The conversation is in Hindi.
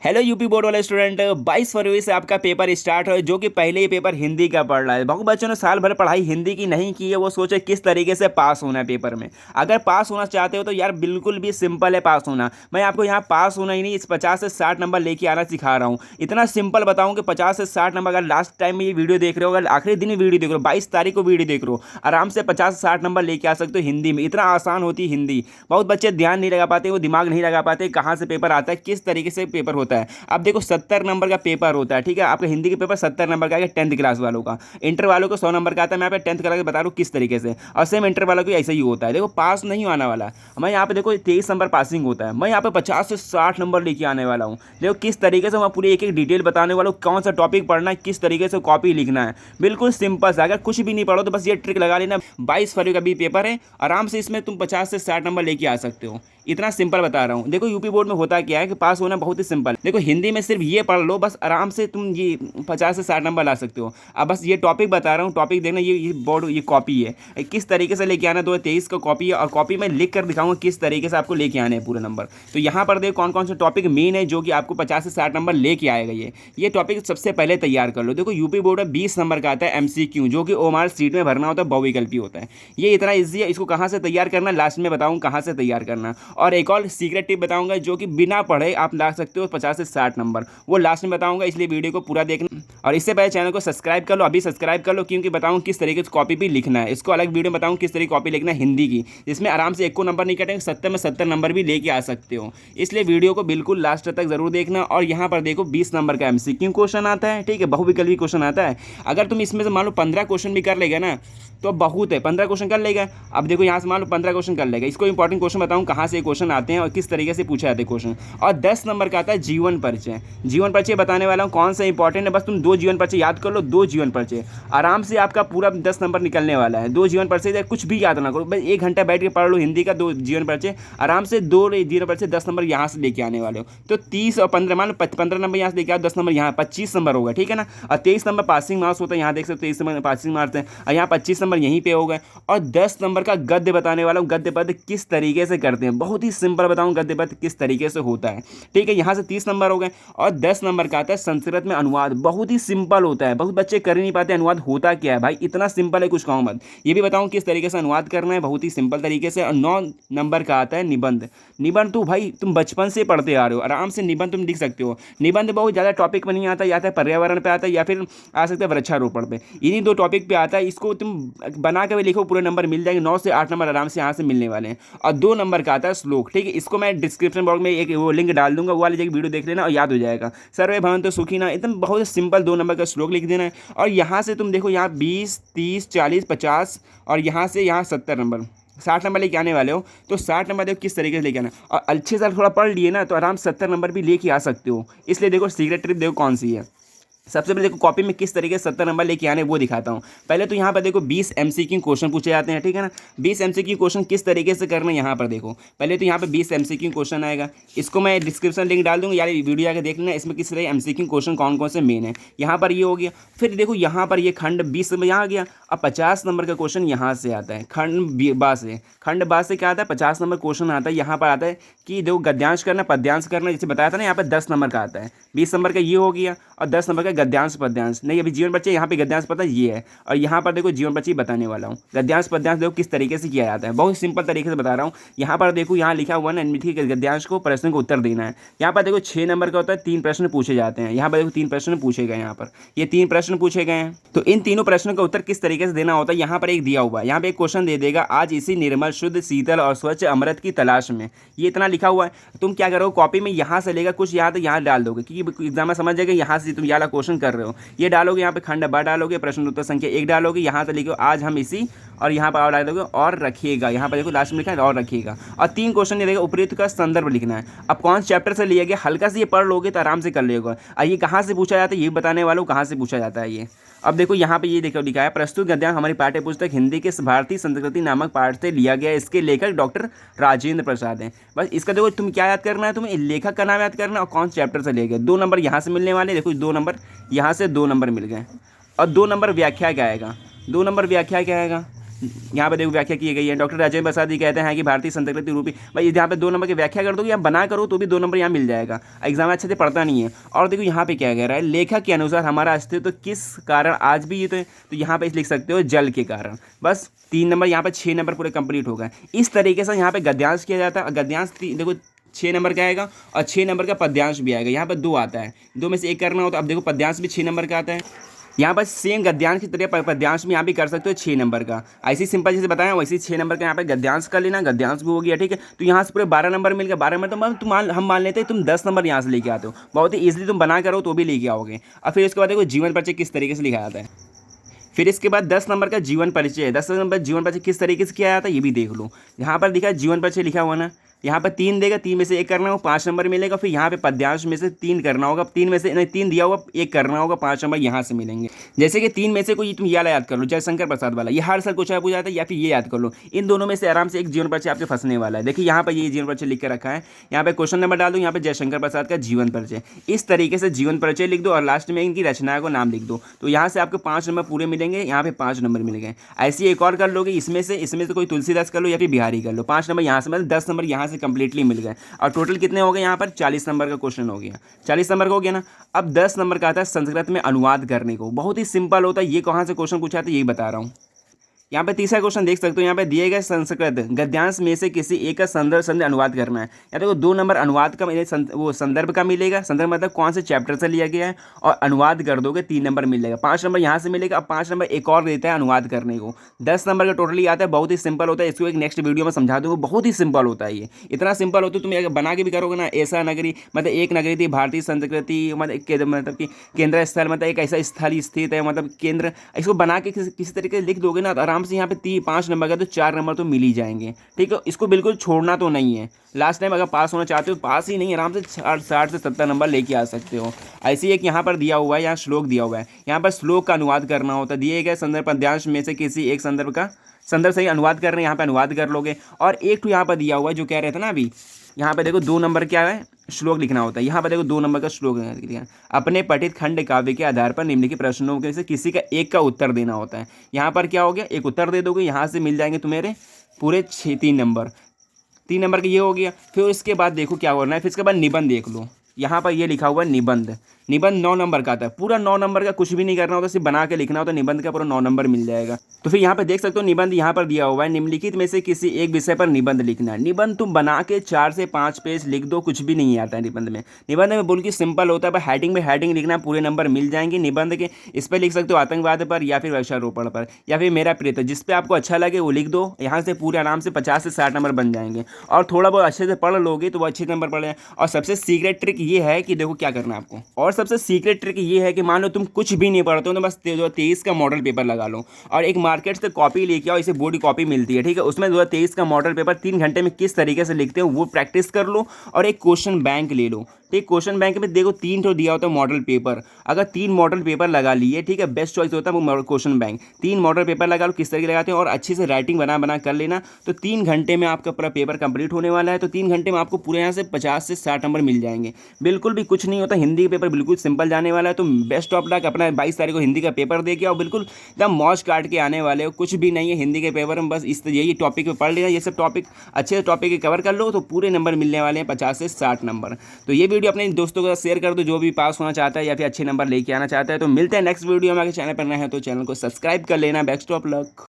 हेलो यूपी बोर्ड वाले स्टूडेंट, 22 फरवरी से आपका पेपर स्टार्ट है जो कि पहले ही पेपर हिंदी का पढ़ रहा है। बहुत बच्चों ने साल भर पढ़ाई हिंदी की नहीं की है, वो सोचे किस तरीके से पास होना है पेपर में। अगर पास होना चाहते हो तो यार बिल्कुल भी सिंपल है पास होना। मैं आपको यहाँ पास होना ही नहीं, इस 50 से 60 नंबर लेके आना सिखा रहा हूँ। इतना सिंपल बताऊँ कि 50 से 60 नंबर, अगर लास्ट टाइम में ये वीडियो देख रहे हो, अगर आखिरी दिन वीडियो देख रहे हो, 22 तारीख को वीडियो देख रहे हो, आराम से 50 से 60 नंबर लेके आ सकते हो हिंदी में। इतना आसान होती है हिंदी। बहुत बच्चे ध्यान नहीं लगा पाते, वो दिमाग नहीं लगा पाते कहाँ से पेपर आता है, किस तरीके से पेपर होता है। अब देखो 70 नंबर का पेपर होता है, ठीक है। आपका हिंदी का पेपर 70 नंबर का है 10th क्लास वालों का। इंटर वालों को 100 नंबर का आता है। मैं यहाँ पे 10th क्लास बता रहा हूँ किस तरीके से, और सेम इंटर वालों को ऐसा ही होता है। देखो पास नहीं आने वाला। मैं यहाँ पे देखो 23 नंबर पासिंग होता है, मैं यहाँ पे 50 से 60 नंबर लेके आने वाला हूँ। देखो किस तरीके से मैं पूरी एक एक डिटेल बताने वाला हूँ, कौन सा टॉपिक पढ़ना है, किस तरीके से कॉपी लिखना है। बिल्कुल सिंपल सा, अगर कुछ भी नहीं पढ़ो तो बस ये ट्रिक लगा लेना। 22 फरवरी का भी पेपर है, आराम से इसमें तुम 50 से 60 नंबर लेके आ सकते हो। इतना सिंपल बता रहा हूँ। देखो यूपी बोर्ड में होता क्या है कि पास होना बहुत ही सिंपल। देखो हिंदी में सिर्फ ये पढ़ लो, बस आराम से तुम ये 50 से 60 नंबर ला सकते हो। अब बस ये टॉपिक बता रहा हूँ, टॉपिक देखना। ये बोर्ड, ये कॉपी है, किस तरीके से लेके आना। 2023 का कॉपी है, और कॉपी में लिख कर दिखाऊंगा किस तरीके से आपको लेके आने हैं पूरे नंबर। तो यहाँ पर देखो कौन कौन से टॉपिक मेन है जो कि आपको 50 से 60 नंबर लेके आएगा। ये टॉपिक सबसे पहले तैयार कर लो। देखो यूपी बोर्ड में 20 नंबर का आता है MCQ, जो कि ओमार सीट में भरना होता है, बहुविकल्पी होता है। ये इतना ईजी है। इसको कहाँ से तैयार करना लास्ट में बताऊँ, कहाँ से तैयार करना। और एक और सीक्रेट टिप बताऊंगा जो कि बिना पढ़े आप ला सकते हो 50 से 60 नंबर, वो लास्ट में बताऊंगा, इसलिए वीडियो को पूरा देखना। और इससे पहले चैनल को सब्सक्राइब कर लो, अभी सब्सक्राइब कर लो, क्योंकि बताऊं किस तरीके से कॉपी भी लिखना है। इसको अलग वीडियो बताऊं किस तरीके कॉपी लिखना है हिंदी की, जिसमें आराम से 1 को नंबर नहीं कटेंगे, 70 में 70 नंबर भी लेके आ सकते हो। इसलिए वीडियो को बिल्कुल लास्ट तक जरूर देखना। और यहाँ पर देखो 20 नंबर का MCQ क्वेश्चन आता है, ठीक है, बहुविकल्पी क्वेश्चन आता है। अगर तुम इसमें से मान लो 15 क्वेश्चन भी कर लेगा ना तो बहुत है, 15 क्वेश्चन कर लेगा। अब देखो यहाँ से मान लो 15 क्वेश्चन कर लेगा। इसको इंपॉर्टेंट क्वेश्चन बताऊँ कहाँ से क्वेश्चन आते हैं और किस तरीके से पूछे जाते हैं क्वेश्चन। और 10 नंबर का आता है जीवन परिचय। जीवन परिचय बताने वाला हूँ कौन सा इंपॉर्टेंट है। बस तुम 2 जीवन परिचय याद कर लो, 2 जीवन परिचय, आराम से आपका पूरा 10 नंबर निकलने वाला है। 2 जीवन परिचय, कुछ भी याद ना करो, बस 1 घंटा बैठ के पढ़ लो हिंदी का 2 जीवन परिचय, आराम से 2 जीवन परिचय 10 नंबर यहाँ से लेके आने वाले हो। तो 30 और 15 मान लो 15 नंबर यहाँ से लेके आओ, 10 नंबर यहाँ, 25 नंबर होगा, ठीक है ना। और 23 नंबर पासिंग मार्क्स होता है, यहाँ देख सकते हो 23 नंबर पासिंग मार्क्स है, और यहाँ 25 नंबर यहीं पे होगा। और 10 नंबर का गद्य बताने वाला हूँ, गद्य पद्य किस तरीके से करते हैं, बहुत ही सिंपल बताऊँ गद्य पद्य किस तरीके से होता है, ठीक है। यहाँ से 30 नंबर हो गए। और 10 नंबर का आता है संस्कृत में अनुवाद, बहुत ही सिंपल होता है, बहुत बच्चे कर ही नहीं पाते। अनुवाद होता क्या है भाई, इतना सिंपल है कुछ कहूँ मत। ये भी बताऊँ किस तरीके से अनुवाद करना है, बहुत ही सिंपल तरीके से। और 9 नंबर का आता है निबंध। निबंध तो भाई तुम बचपन से पढ़ते आ रहे हो, आराम से निबंध तुम लिख सकते हो। निबंध बहुत ज़्यादा टॉपिक पर नहीं आता, या तो पर्यावरण पे आता है या फिर आ सकता है वृक्षारोपण पे। इन्हीं 2 टॉपिक पे आता है। इसको तुम बना के भी लिखो, पूरे नंबर मिल जाएंगे। 9 से 8 नंबर आराम से यहाँ से मिलने वाले हैं। और 2 नंबर का आता है श्लोक, ठीक है। इसको मैं डिस्क्रिप्शन बॉक्स में एक वो लिंक डाल दूंगा, वो वाली जगह वीडियो देख लेना और याद हो जाएगा। सर्वे भवन्तु सुखिनः, एकदम बहुत सिंपल 2 नंबर का श्लोक लिख देना है। और यहाँ से तुम देखो, यहाँ 20, 30, 40, 50, और यहाँ से यहाँ 70 नंबर, 60 नंबर लेके आने वाले हो। तो 60 नंबर देखो किस तरीके से लेके आना है। और अच्छे से थोड़ा पढ़ लिए ना तो आराम से 70 नंबर भी लेके आ सकते हो। इसलिए देखो सीक्रेट ट्रिक देखो कौन सी है। सबसे पहले देखो कॉपी में किस तरीके से 70 नंबर लेके आने वो दिखाता हूँ। पहले तो यहाँ पर देखो 20 MCQ क्वेश्चन पूछे जाते हैं, ठीक है ना। 20 MCQ क्वेश्चन किस तरीके से करना है यहाँ पर देखो। पहले तो यहाँ पे 20 MCQ क्वेश्चन आएगा, इसको मैं डिस्क्रिप्शन लिंक डाल दूँगा, यार वीडियो आके देख लेना, इसमें किस तरह MCQ क्वेश्चन कौन कौन से मेन है। यहाँ पर ये हो गया। फिर देखो यहाँ पर ये खंड 20 में यहाँ आ गया। अब 50 नंबर का क्वेश्चन यहाँ से आता है, खंड बा से। खंड बा से क्या आता है, 50 नंबर क्वेश्चन आता है। यहाँ पर आता है कि देखो गद्यांश करना, पद्यांश करना, जैसे बताया था ना। यहाँ पर 10 नंबर का आता है, 20 नंबर का ये हो गया, और 10 नंबर का गद्यांश पद्यांश नहीं। अभी जीवन परिचय यहाँ पे गद्यांश पता ये है। और यहाँ पर देखो जीवन परिचय बताने वाला हूँ। गद्यांश पद्यांश देखो किस तरीके से किया जाता है, बहुत सिंपल तरीके से बता रहा हूँ। यहाँ पर देखो यहाँ लिखा हुआ निम्नलिखित के गद्यांश को प्रश्न को उत्तर देना है। यहाँ पर देखो 6 नंबर का होता है, 3 प्रश्न पूछे जाते हैं। यहाँ पर देखो 3 प्रश्न पूछे गए, यहाँ पर ये 3 प्रश्न पूछे गए हैं। तो इन तीनों प्रश्नों का उत्तर किस तरीके से देना होता है, यहाँ पर एक दिया हुआ है। यहाँ पे एक क्वेश्चन दे देगा, आज इसी निर्मल शुद्ध शीतल और स्वच्छ अमृत की तलाश में, ये इतना लिखा हुआ है। तुम क्या करो, कॉपी में यहाँ से लेगा कुछ यहाँ तो यहाँ डाल दोगे, क्योंकि एग्जाम में समझ जाएगा यहाँ से तुम ये वाला क्वेश्चन कर रहे हो। ये डालोगे, यहाँ पे खंड बा डालोगे, प्रश्न उत्तर संख्या 1 डालोगे, यहाँ से लिखो आज हम इसी, और यहाँ पर और डाल दोगे और रखिएगा। यहाँ पर देखो लास्ट में लिखा है और रखिएगा। और 3 क्वेश्चन ये देगा, उपयुक्त का संदर्भ लिखना है। अब कौन चैप्टर से लिया गया, हल्का से ये पढ़ लोगे तो आराम से कर लेगा। और ये कहाँ से पूछा जाता है ये बताने वाला हूँ, कहाँ से पूछा जाता है ये। अब देखो यहाँ पे ये देखो लिखा है, प्रस्तुत गद्यांश हमारी पाठ्य पुस्तक हिंदी के भारतीय संस्कृति नामक पाठ से लिया गया। इसके लेखक डॉक्टर राजेंद्र प्रसाद हैं। बस इसका देखो तुम क्या याद करना है, तुम्हें लेखक का नाम याद करना है और कौन चैप्टर से लिया गया। 2 नंबर यहाँ से मिलने वाले, देखो 2 नंबर यहाँ से 2 नंबर मिल गए। और 2 नंबर व्याख्या क्या आएगा, 2 नंबर व्याख्या क्या आएगा, यहाँ पे देखो व्याख्या की गई है। डॉक्टर राजेंद्र प्रसाद जी कहते हैं कि भारतीय संस्कृति रूपी, भाई यहाँ पे 2 नंबर की व्याख्या कर दो या बना करो तो भी 2 नंबर यहाँ मिल जाएगा। एग्जाम अच्छे से पढ़ता नहीं है। और देखो यहाँ पे क्या कह रहा है, लेखक के अनुसार हमारा अस्तित्व किस कारण आज भी ये तो यहाँ पे लिख सकते हो जल के कारण। बस 3 नंबर, यहाँ पे 6 नंबर पूरे कंप्लीट हो गए। इस तरीके से यहाँ पे गद्यांश किया जाता है। गद्यांश देखो 6 नंबर का आएगा और 6 नंबर का पद्यांश भी आएगा। यहाँ पर 2 आता है, 2 में से 1 करना हो तो अब देखो पद्यांश भी 6 नंबर का आता है। यहाँ पर सेम गद्यांश की तरह पद्यांश में यहाँ भी कर सकते हो 6 नंबर का। ऐसी सिंपल जैसे बताया वैसे 6 नंबर का यहाँ पे गद्यांश कर लेना, गद्यांश भी हो गया। ठीक है, तो यहाँ से पूरे 12 नंबर मिल गया। 12 नंबर तो हम मान लेते हैं तुम 10 नंबर यहाँ से लेके आते हो, बहुत ही ईजिली तुम बना करो तो भी लेके आओगे। और फिर उसके बाद देखो जीवन परिचय किस तरीके से लिखा जाता है। फिर इसके बाद 10 नंबर का जीवन परिचय है। 10 नंबर जीवन परिचय किस तरीके से किया जाता है ये भी देख लो। यहाँ पर दिखा जीवन परिचय लिखा हुआ ना, यहाँ पर 3 देगा, 3 में से 1 करना होगा, 5 नंबर मिलेगा। फिर यहाँ पे पद्यांश में से 3 करना होगा, 3 में से नहीं 3 दिया होगा, 1 करना होगा, 5 नंबर यहाँ से मिलेंगे। जैसे कि 3 में से कोई तुम याद कर लो, जयशंकर प्रसाद वाला, ये हर साल कुछ पूछा जाता है, या फिर ये याद कर लो। इन दोनों में से आराम से एक जीवन परिचय आपके फंसने वाला है। देखिए यहाँ पर ये जीवन परिचय लिख के रखा है, यहाँ पे क्वेश्चन नंबर डाल दो, यहाँ पे जयशंकर प्रसाद का जीवन परिचय। इस तरीके से जीवन परिचय लिख दो और लास्ट में इनकी रचना को नाम लिख दो, तो यहाँ से आपको 5 नंबर पूरे मिलेंगे, यहाँ पे 5 नंबर मिलेंगे। ऐसे एक और कर लोगे, इसमें से कोई तुलसीदास कर लो या फिर बिहारी कर लो, 5 नंबर यहाँ से, मतलब 10 नंबर यहाँ से कंप्लीटली मिल गए। और टोटल कितने हो गए यहाँ पर 40 नंबर का क्वेश्चन हो गया। 40 नंबर का हो गया ना। अब 10 नंबर का आता है संस्कृत में अनुवाद करने को। बहुत ही सिंपल होता है, ये कहाँ से क्वेश्चन पूछा था यही बता रहा हूँ। यहाँ पे तीसरा क्वेश्चन देख सकते हो, यहाँ पे दिए गए संस्कृत गद्यांश में से किसी एक का संदर्भ अनुवाद करना है। या देखो 2 नंबर अनुवाद का वो संदर्भ का मिलेगा। संदर्भ मतलब कौन से चैप्टर से लिया गया है, और अनुवाद कर दोगे 3 नंबर मिलेगा। 5 नंबर यहाँ से मिलेगा। अब 5 नंबर एक और देता है अनुवाद करने को। 10 नंबर का टोटली आता है। बहुत ही सिंपल होता है, इसको एक नेक्स्ट वीडियो में समझा दूँगा। बहुत ही सिंपल होता है ये, इतना सिंपल होता है तुम अगर बना के भी करोगे ना। ऐसा नगरी मतलब एक नगरी थी, भारतीय संस्कृति मतलब कि केंद्र स्थल, मतलब एक ऐसा स्थल स्थित है, मतलब केंद्र। इसको बना के किसी तरीके से लिख दोगे ना तो आराम से यहाँ पे 5 नंबर का तो 4 नंबर तो मिल ही जाएंगे। ठीक है, इसको बिल्कुल छोड़ना तो नहीं है। लास्ट टाइम अगर पास होना चाहते हो, पास ही नहीं, आराम से 60 से 70 नंबर लेके आ सकते हो। ऐसे एक यहाँ पर दिया हुआ है, यहाँ श्लोक दिया हुआ है, यहाँ पर श्लोक का अनुवाद करना होता है। दिए गए संदर्भ पद्यांश में से किसी एक संदर्भ से ही अनुवाद कर रहे हैं, यहाँ पे अनुवाद कर लोगे। और एक तो यहाँ पर दिया हुआ है जो कह रहे थे ना अभी, यहाँ पे देखो 2 नंबर क्या है, श्लोक लिखना होता है। यहाँ पर देखो 2 नंबर का श्लोक लिखा, अपने पठित खंड काव्य के आधार पर निम्नलिखित प्रश्नों के से किसी का एक का उत्तर देना होता है। यहाँ पर क्या हो गया, एक उत्तर दे दोगे, यहाँ से मिल जाएंगे तुम्हारे पूरे 3 नंबर। 3 नंबर का ये हो गया। फिर इसके बाद देखो क्या करना है, फिर इसके बाद निबंध देख लो। यहाँ पर ये लिखा हुआ है निबंध। निबंध 9 नंबर का आता है। पूरा 9 नंबर का कुछ भी नहीं करना होता, सिर्फ बना के लिखना होता है। निबंध का पूरा 9 नंबर मिल जाएगा। तो फिर यहाँ पे देख सकते हो निबंध यहाँ पर दिया हुआ है, निम्नलिखित में से किसी एक विषय पर निबंध लिखना है। निबंध तुम बना के 4 से 5 पेज लिख दो, कुछ भी नहीं आता है निबंध में। निबंध में बोल के सिंपल होता है, पर हेडिंग में हेडिंग लिखना, पूरे नंबर मिल जाएंगे निबंध के। इस पर लिख सकते हो आतंकवाद पर, या फिर वृक्षारोपण पर, या फिर मेरा प्रिय, जिस पे आपको अच्छा लगे वो लिख दो। यहाँ से पूरे आराम से 50 से 60 नंबर बन जाएंगे। और थोड़ा बहुत अच्छे से पढ़ लोगे तो वो अच्छे नंबर पढ़ जाए। और सबसे सीक्रेट ट्रिक ये है कि देखो क्या करना है आपको, और सबसे सीक्रेट ट्रिक ये है कि मान लो तुम कुछ भी नहीं पढ़ते हो तो बस 2023 का मॉडल पेपर लगा लो और एक मार्केट से कॉपी लेके आओ। इसे बोर्ड कॉपी मिलती है, ठीक है, उसमें 2023 का मॉडल पेपर 3 घंटे में किस तरीके से लिखते हो वो प्रैक्टिस कर लो। और एक क्वेश्चन बैंक ले लो, ठीक। क्वेश्चन बैंक में देखो 3 तो दिया होता है मॉडल पेपर। अगर 3 मॉडल पेपर लगा लिए, ठीक है, बेस्ट चॉइस होता है वो क्वेश्चन बैंक। 3 मॉडल पेपर लगा लो, किस तरीके लगाते हैं, और अच्छे से राइटिंग बना कर लेना। तो 3 घंटे में आपका पूरा पेपर कंप्लीट होने वाला है। तो 3 घंटे में आपको पूरे यहाँ से 50 से 60 नंबर मिल जाएंगे। बिल्कुल भी कुछ नहीं होता, हिंदी का पेपर बिल्कुल सिंपल जाने वाला है। तो बेस्ट ऑफ लक, अपना 22 तारीख को हिंदी का पेपर दे के आओ, बिल्कुल एकदम मौज काट के आने वाले हो। कुछ भी नहीं है हिंदी के पेपर में, बस यही टॉपिक पे पढ़ लेना। ये सब टॉपिक अच्छे टॉपिक कवर कर लो तो पूरे नंबर मिलने वाले हैं, 50 से 60 नंबर। तो ये वीडियो अपने दोस्तों के साथ शेयर कर दो, जो भी पास होना चाहता है या फिर अच्छे नंबर लेके आना चाहता है। तो मिलते हैं नेक्स्ट वीडियो में। अगर चैनल पर नए हैं तो चैनल को सब्सक्राइब कर लेना। Best of luck.